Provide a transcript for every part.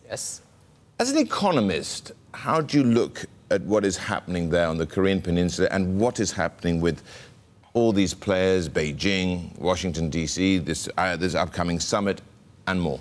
Yes. As an economist, how do you look at what is happening there on the Korean Peninsula and what is happening with all these players, Beijing, Washington, D.C., this upcoming summit, and more?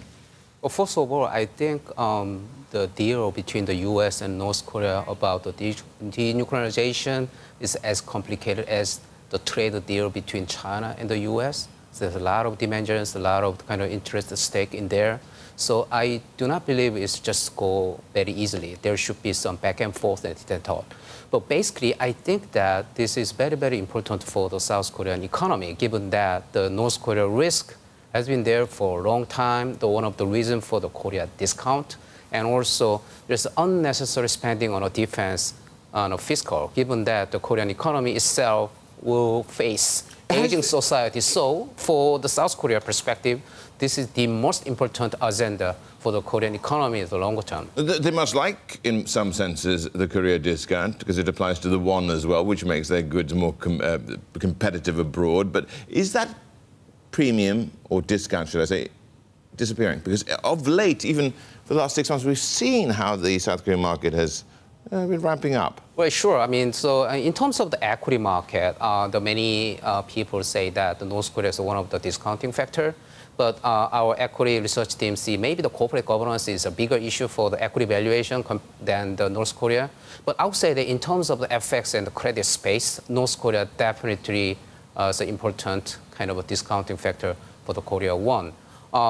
Well, first of all, I think the deal between the U.S. and North Korea about the denuclearization is as complicated as the trade deal between China and the U.S. So there's a lot of dimensions, a lot of kind of interest at stake in there. So I do not believe it's just go very easily. There should be some back and forth at all. But basically, I think that this is very, very important for the South Korean economy, given that the North Korea risk has been there for a long time, one of the reasons for the Korea discount. And also, there's unnecessary spending on a defense, on a fiscal, given that the Korean economy itself will face aging society. So, for the South Korea perspective, this is the most important agenda for the Korean economy in the longer term. They must like, in some senses, the Korea discount, because it applies to the won as well, which makes their goods more competitive abroad. But is that premium, or discount, should I say, disappearing? Because of late, even for the last 6 months, we've seen how the South Korean market has been ramping up. Well, sure. I mean, so in terms of the equity market, the many people say that the North Korea is one of the discounting factor. But our equity research team see maybe the corporate governance is a bigger issue for the equity valuation than the North Korea. But I would say that in terms of the FX and the credit space, North Korea definitely is an important kind of a discounting factor for the Korea won.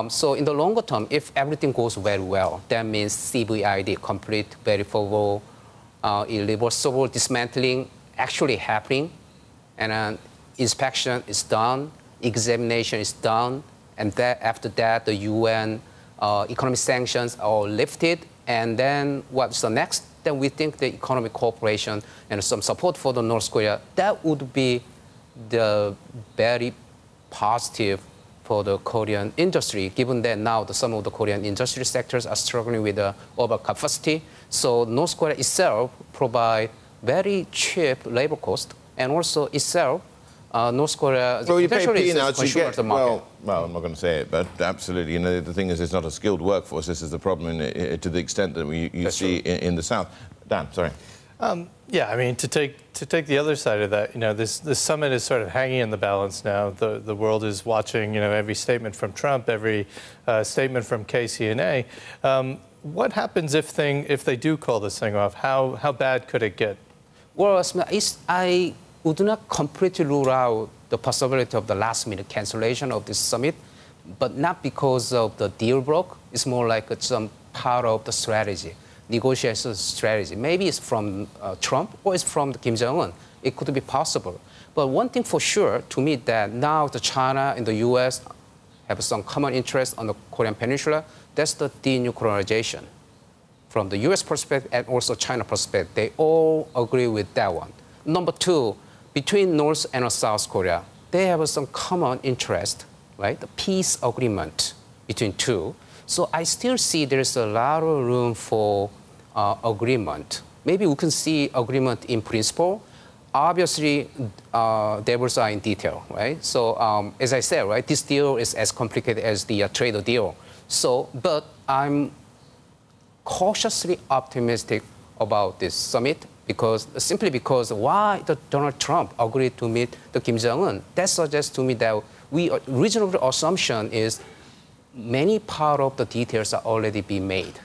So in the longer term, if everything goes very well, that means CVID, complete, verifiable, irreversible dismantling actually happening, and inspection is done, examination is done, and that, after that, the UN economic sanctions are lifted. And then what's the next? Then we think the economic cooperation and some support for the North Korea, that would be the very positive for the Korean industry, given that now some of the Korean industry sectors are struggling with the overcapacity. So North Korea itself provide very cheap labor cost, and also itself, North Korea potentially is a consumer to market. Well, I'm not going to say it, but absolutely. You know, the thing is, it's not a skilled workforce. This is the problem to the extent that you see in the South. Dan, sorry. Yeah, I mean, to take the other side of that, you know, this summit is sort of hanging in the balance now. The world is watching, you know, every statement from Trump, every statement from KCNA. What happens if they do call this thing off? How bad could it get? Well, I would not completely rule out the possibility of the last-minute cancellation of this summit, but not because of the deal broke. It's more like some part of the strategy, negotiation strategy. Maybe it's from Trump or it's from Kim Jong-un. It could be possible. But one thing for sure to me that now the China and the U.S. have some common interest on the Korean Peninsula. That's the denuclearization. From the U.S. perspective and also China perspective, they all agree with that one. Number two, between North and South Korea, they have some common interest, right? The peace agreement between two. So I still see there's a lot of room for agreement. Maybe we can see agreement in principle. Obviously, devils are in detail, right? So as I said, right, this deal is as complicated as the trade deal. So, but I'm cautiously optimistic about this summit simply because why Donald Trump agreed to meet the Kim Jong-un? That suggests to me that reasonable assumption is many part of the details are already being made.